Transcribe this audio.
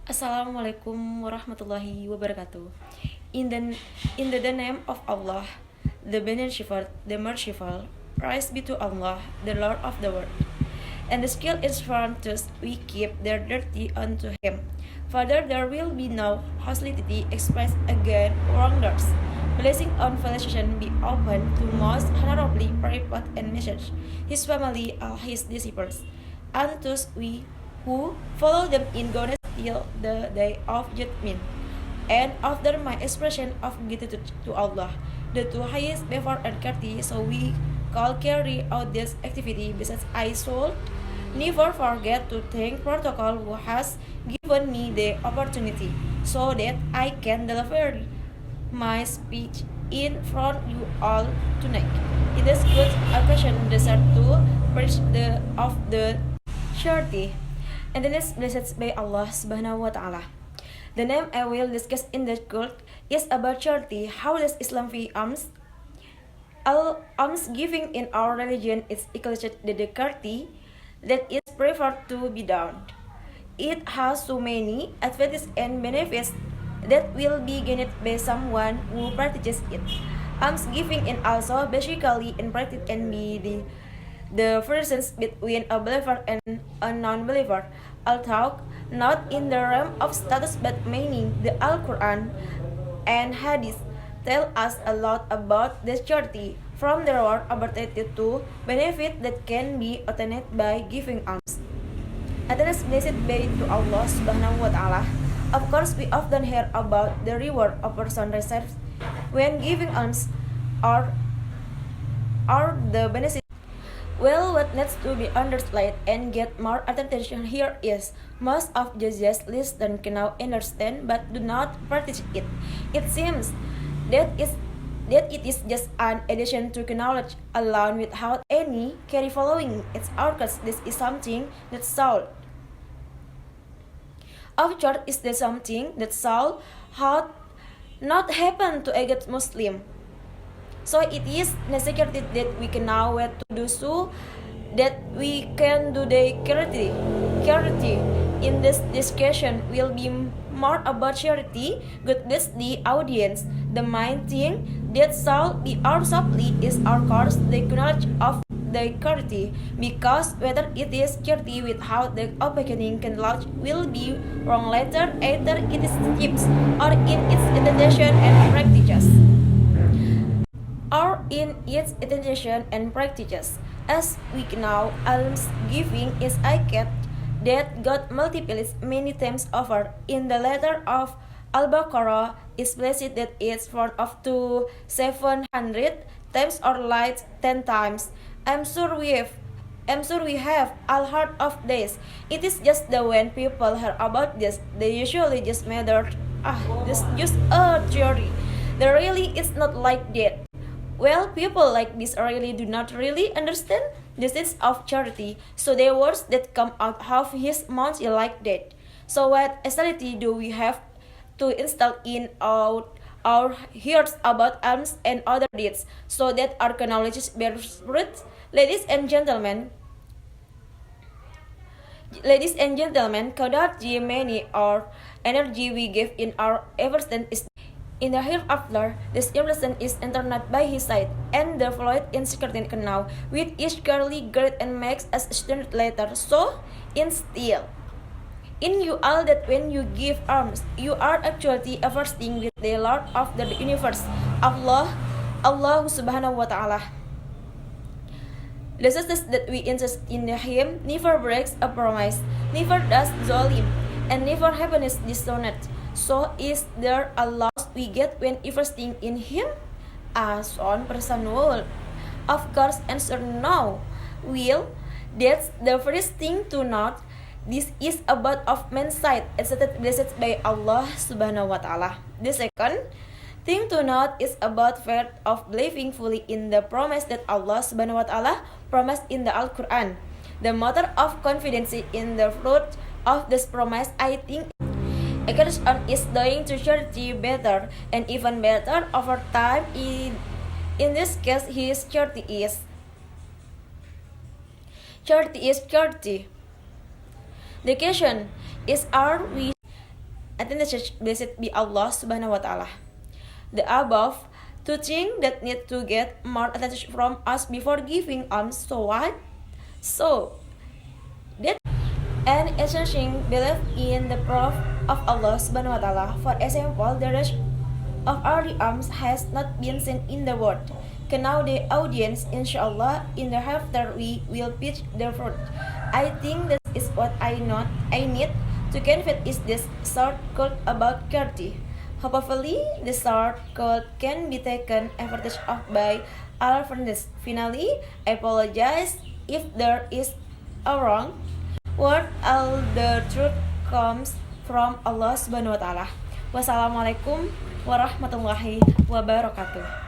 Assalamualaikum warahmatullahi wabarakatuh. In the name of Allah, the Beneficent, the Merciful, praise be to Allah, the Lord of the world. And the skill is from those we keep their duty unto Him. Further, there will be no hostility expressed against wrongdoers. Blessing on felicitation be open to most honorably report and message, His family, all His disciples, and those we who follow them in goodness till the day of judgment. And after my expression of gratitude to Allah, the two highest favor and courtesy, so we call carry out this activity besides I should never forget to thank protocol who has given me the opportunity so that I can deliver my speech in front you all tonight. It is good occasion desire to preach of the charity, and then is blessed by Allah Subhanahu wa Ta'ala. The name I will discuss in the court is about charity. How does Islam view alms? Alms giving in our religion is equal to the charity that is preferred to be done. It has so many advantages and benefits that will be gained by someone who practices it. Alms giving and also basically in practice can be the difference between a believer and a non-believer, although not in the realm of status but meaning the Al-Quran and Hadith tell us a lot about this charity, from the reward opportunity to benefit that can be obtained by giving alms. Attendance blessed be to Allah Subhanahu wa Ta'ala. Of course, we often hear about the reward a person receives when giving alms or the benefit. Well, what needs to be understood and get more attention here is most of the just listen can now understand but do not practice it. It seems that it is just an addition to knowledge alone without any carry following its outcomes. This is something that Saul of church is the something that Saul had not happened to a good Muslim. So it is necessary that we can know what to do so that we can do the charity. In this discussion will be more about charity. God bless the audience. The main thing that shall be our supply is our course, the knowledge of the charity, because whether it is charity without the awakening knowledge will be wrong later, either it is tips or in its intention and practices. Or in its intention and practices. As we know, alms giving is a gift that God multiplies many times over. In the letter of Al-Baqarah is blessed that it's one of to 700 times or like 10 times. I'm sure we have all heard of this. It is just that when people hear about this, they usually just matter. This just a theory. The really is not like that. Well, people like this really do not really understand the sense of charity, so the words that come out of his mouth are like that. So what exactly do we have to install in our hearts about alms and other deeds, so that our knowledge bears fruit? Ladies and gentlemen, count the many or energy we give in our everything is in the hereafter. This person is internet by his side, and the fluid insecurity now, with each curly great and makes us student later. So, instill in you all that when you give alms, you are actually everlasting with the Lord of the universe, Allah Subhanahu wa Ta'ala. The success that we insist in Him never breaks a promise, never does zolim, and never happiness dishonest. So is there a loss we get when investing in Him? As one person will, of course, answer no. Will, that's the first thing to note. This is about of man's side, etc. Blessed by Allah Subhanahu wa Ta'ala. The second thing to note is about faith of believing fully in the promise that Allah Subhanahu wa Ta'ala promised in the Al-Quran. The matter of confidence in the fruit of this promise, I think, a Christian is doing to charity better and even better over time. In this case, his charity is charity. The question is, are we advantage, blessed be Allah subhanahu wa ta'ala. The above two things that need to get more attention from us before giving alms. So what? So that and establishing belief in the proof of Allah subhanahu wa ta'ala. For example, the rest of our alms has not been seen in the world. Now the audience, inshallah, in the hereafter we will pitch the fruit. I think that is what I need to convey is this short quote about charity. Hopefully, the short quote can be taken advantage of by all friends. Finally, I apologize if there is a wrong word. All the truth comes from Allah subhanahu wa ta'ala. Wassalamualaikum warahmatullahi wabarakatuh.